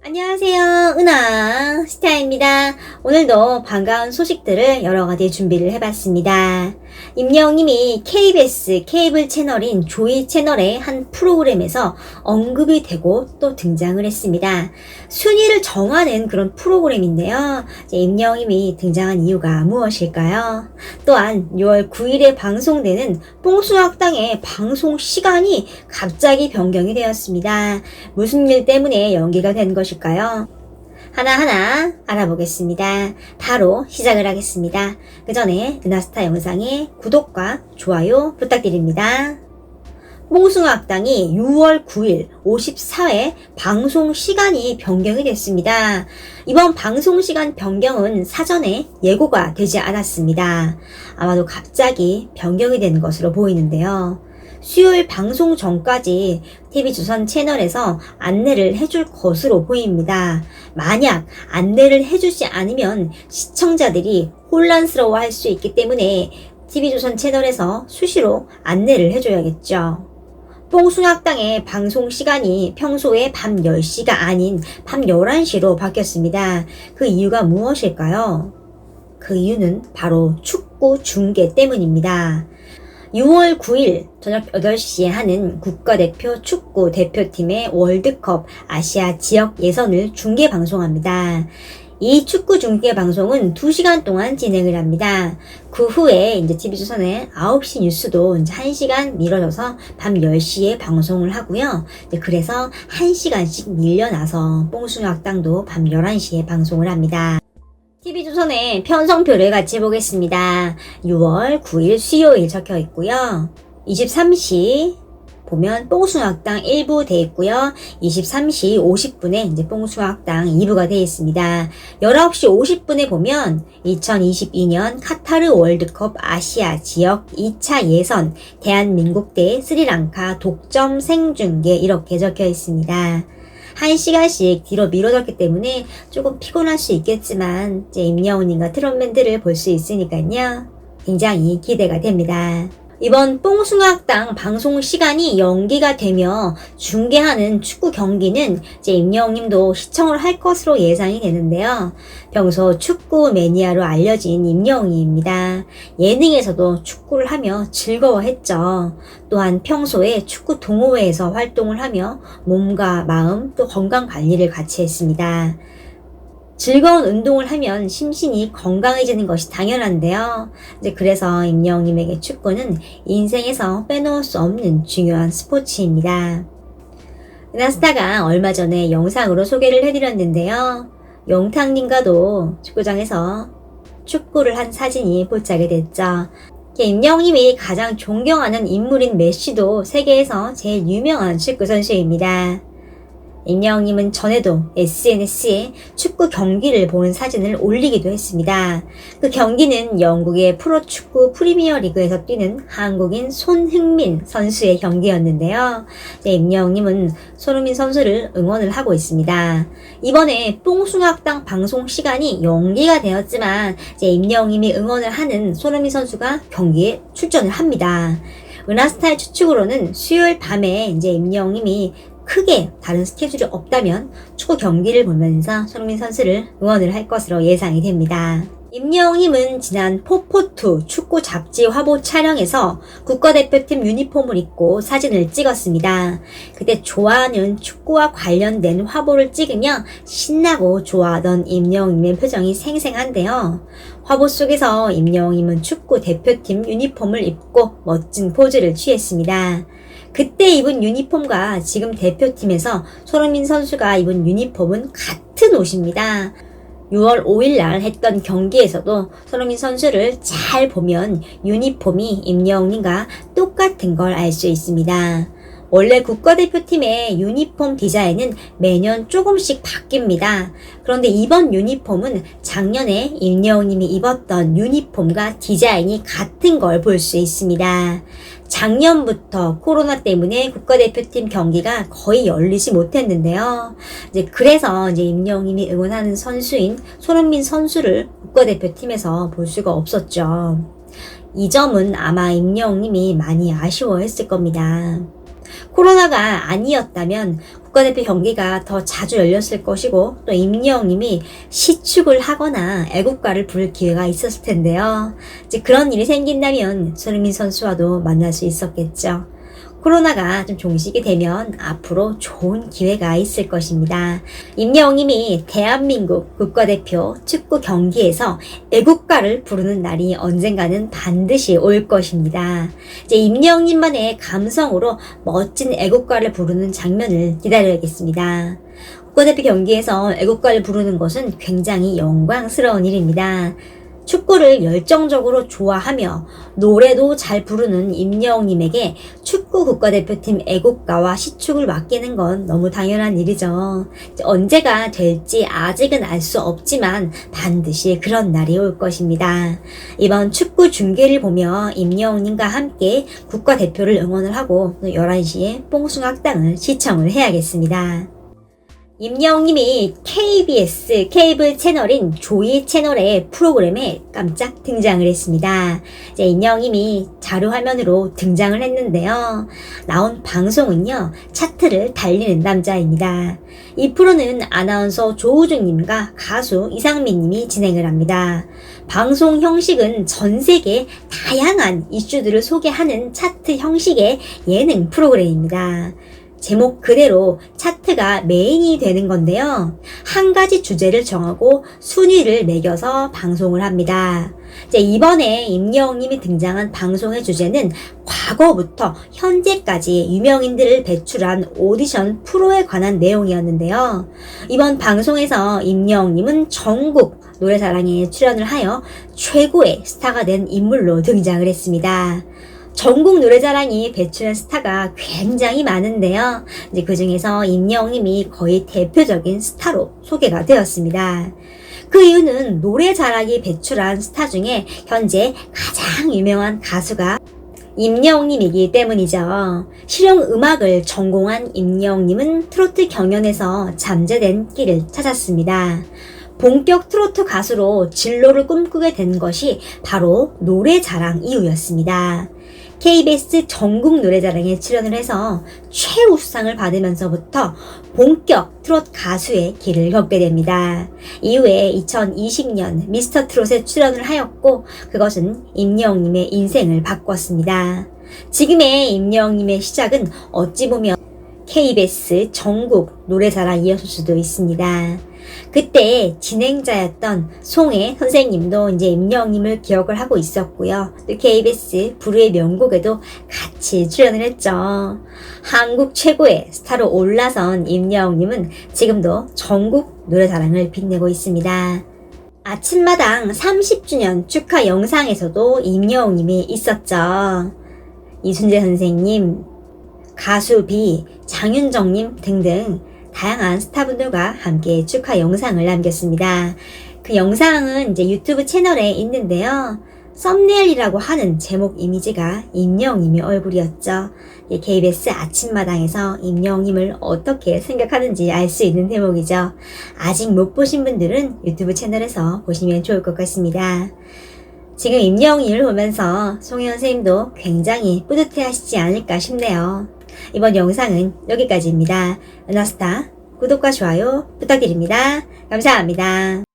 안녕하세요. 은하 스타입니다. 오늘도 반가운 소식들을 여러가지 준비를 해봤습니다. 임영웅님이 KBS 케이블 채널인 조이 채널의 한 프로그램에서 언급이 되고 또 등장을 했습니다. 순위를 정하는 그런 프로그램인데요. 임영웅님이 등장한 이유가 무엇일까요? 또한 6월 9일에 방송되는 뽕숭아학당의 방송 시간이 갑자기 변경이 되었습니다. 무슨 일 때문에 연기가 된 것일까요? 하나하나 알아보겠습니다. 바로 시작을 하겠습니다. 그 전에 은하스타 영상에 구독과 좋아요 부탁드립니다. 뽕숭아학당이 6월 9일 54회 방송 시간이 변경이 됐습니다. 이번 방송 시간 변경은 사전에 예고가 되지 않았습니다. 아마도 갑자기 변경이 된 것으로 보이는데요. 수요일 방송 전까지 TV조선 채널에서 안내를 해줄 것으로 보입니다. 만약 안내를 해주지 않으면 시청자들이 혼란스러워할 수 있기 때문에 TV조선 채널에서 수시로 안내를 해줘야겠죠. 뽕숭아학당의 방송 시간이 평소에 밤 10시가 아닌 밤 11시로 바뀌었습니다. 그 이유가 무엇일까요? 그 이유는 바로 축구 중계 때문입니다. 6월 9일 저녁 8시에 하는 국가대표 축구 대표팀의 월드컵 아시아 지역 예선을 중계 방송합니다. 이 축구 중계 방송은 2시간 동안 진행을 합니다. 그 후에 TV조선의 9시 뉴스도 1시간 미뤄져서 밤 10시에 방송을 하고요. 그래서 1시간씩 밀려나서 뽕숭아학당도 밤 11시에 방송을 합니다. TV조선의 편성표를 같이 보겠습니다. 6월 9일 수요일 적혀 있고요. 23시 보면 뽕숭아학당 1부 돼 있고요. 23시 50분에 뽕숭아학당 2부가 돼 있습니다. 19시 50분에 보면 2022년 카타르 월드컵 아시아 지역 2차 예선 대한민국 대 스리랑카 독점 생중계 이렇게 적혀 있습니다. 1시간씩 뒤로 미뤄졌기 때문에 조금 피곤할 수 있겠지만 임영웅님과 트롯맨들을 볼 수 있으니까요. 굉장히 기대가 됩니다. 이번 뽕숭아학당 방송 시간이 연기가 되며 중계하는 축구 경기는 임영웅님도 시청을 할 것으로 예상이 되는데요. 평소 축구 매니아로 알려진 임영웅입니다. 예능에서도 축구를 하며 즐거워했죠. 또한 평소에 축구 동호회에서 활동을 하며 몸과 마음 또 건강 관리를 같이 했습니다. 즐거운 운동을 하면 심신이 건강해지는 것이 당연한데요. 그래서 임영웅님에게 축구는 인생에서 빼놓을 수 없는 중요한 스포츠입니다. 은하스타가 얼마 전에 영상으로 소개를 해드렸는데요. 영탁님과도 축구장에서 축구를 한 사진이 포착이 됐죠. 임영웅님이 가장 존경하는 인물인 메시도 세계에서 제일 유명한 축구 선수입니다. 임영웅님은 전에도 SNS에 축구 경기를 보는 사진을 올리기도 했습니다. 그 경기는 영국의 프로축구 프리미어리그에서 뛰는 한국인 손흥민 선수의 경기였는데요. 임영웅님은 손흥민 선수를 응원을 하고 있습니다. 이번에 뽕숭아학당 방송 시간이 연기가 되었지만 임영웅님이 응원을 하는 손흥민 선수가 경기에 출전을 합니다. 은하스타의 추측으로는 수요일 밤에 임영웅님이 크게 다른 스케줄이 없다면 축구 경기를 보면서 손흥민 선수를 응원을 할 것으로 예상이 됩니다. 임영웅님은 지난 포포2 축구 잡지 화보 촬영에서 국가대표팀 유니폼을 입고 사진을 찍었습니다. 그때 좋아하는 축구와 관련된 화보를 찍으며 신나고 좋아하던 임영웅님의 표정이 생생한데요. 화보 속에서 임영웅님은 축구 대표팀 유니폼을 입고 멋진 포즈를 취했습니다. 그때 입은 유니폼과 지금 대표팀에서 손흥민 선수가 입은 유니폼은 같은 옷입니다. 6월 5일 날 했던 경기에서도 손흥민 선수를 잘 보면 유니폼이 임영웅님과 똑같은 걸 알 수 있습니다. 원래 국가대표팀의 유니폼 디자인은 매년 조금씩 바뀝니다. 그런데 이번 유니폼은 작년에 임영웅님이 입었던 유니폼과 디자인이 같은 걸 볼 수 있습니다. 작년부터 코로나 때문에 국가대표팀 경기가 거의 열리지 못했는데요. 그래서 임영웅님이 응원하는 선수인 손흥민 선수를 국가대표팀에서 볼 수가 없었죠. 이 점은 아마 임영웅님이 많이 아쉬워했을 겁니다. 코로나가 아니었다면 국가대표 경기가 더 자주 열렸을 것이고 또 임영웅님이 시축을 하거나 애국가를 부를 기회가 있었을 텐데요. 이제 그런 일이 생긴다면 손흥민 선수와도 만날 수 있었겠죠. 코로나가 좀 종식이 되면 앞으로 좋은 기회가 있을 것입니다. 임영웅님이 대한민국 국가대표 축구 경기에서 애국가를 부르는 날이 언젠가는 반드시 올 것입니다. 이제 임영웅님만의 감성으로 멋진 애국가를 부르는 장면을 기다려야겠습니다. 국가대표 경기에서 애국가를 부르는 것은 굉장히 영광스러운 일입니다. 축구를 열정적으로 좋아하며 노래도 잘 부르는 임영웅님에게 축구 국가대표팀 애국가와 시축을 맡기는 건 너무 당연한 일이죠. 언제가 될지 아직은 알 수 없지만 반드시 그런 날이 올 것입니다. 이번 축구 중계를 보며 임영웅님과 함께 국가대표를 응원을 하고 11시에 뽕숭악당을 시청을 해야겠습니다. 임영웅님이 KBS 케이블 채널인 조이 채널의 프로그램에 깜짝 등장을 했습니다. 이제 임영웅님이 자료화면으로 등장을 했는데요. 나온 방송은요, 차트를 달리는 남자입니다. 이 프로는 아나운서 조우중님과 가수 이상민님이 진행을 합니다. 방송 형식은 전 세계 다양한 이슈들을 소개하는 차트 형식의 예능 프로그램입니다. 제목 그대로 차트가 메인이 되는 건데요. 한 가지 주제를 정하고 순위를 매겨서 방송을 합니다. 이번에 임영웅님이 등장한 방송의 주제는 과거부터 현재까지 유명인들을 배출한 오디션 프로에 관한 내용이었는데요. 이번 방송에서 임영웅님은 전국 노래자랑에 출연을 하여 최고의 스타가 된 인물로 등장을 했습니다. 전국 노래자랑이 배출한 스타가 굉장히 많은데요. 이제 그 중에서 임영웅님이 거의 대표적인 스타로 소개가 되었습니다. 그 이유는 노래자랑이 배출한 스타 중에 현재 가장 유명한 가수가 임영웅님이기 때문이죠. 실용음악을 전공한 임영웅님은 트로트 경연에서 잠재된 길을 찾았습니다. 본격 트로트 가수로 진로를 꿈꾸게 된 것이 바로 노래자랑 이후였습니다. KBS 전국 노래자랑에 출연을 해서 최우수상을 받으면서부터 본격 트롯 가수의 길을 걷게 됩니다. 이후에 2020년 미스터 트롯에 출연을 하였고 그것은 임영웅님의 인생을 바꿨습니다. 지금의 임영웅님의 시작은 어찌 보면 KBS 전국 노래자랑이었을 수도 있습니다. 그때 진행자였던 송혜 선생님도 이제 임영웅님을 기억을 하고 있었고요. 또 KBS 불후의 명곡에도 같이 출연을 했죠. 한국 최고의 스타로 올라선 임영웅님은 지금도 전국 노래자랑을 빛내고 있습니다. 아침마당 30주년 축하 영상에서도 임영웅님이 있었죠. 이순재 선생님, 가수 비, 장윤정님 등등 다양한 스타분들과 함께 축하 영상을 남겼습니다. 그 영상은 이제 유튜브 채널에 있는데요. 썸네일이라고 하는 제목 이미지가 임영웅님의 얼굴이었죠. KBS 아침마당에서 임영웅님을 어떻게 생각하는지 알 수 있는 대목이죠. 아직 못 보신 분들은 유튜브 채널에서 보시면 좋을 것 같습니다. 지금 임영웅님을 보면서 송혜 선생님도 굉장히 뿌듯해 하시지 않을까 싶네요. 이번 영상은 여기까지입니다. 은하스타 구독과 좋아요 부탁드립니다. 감사합니다.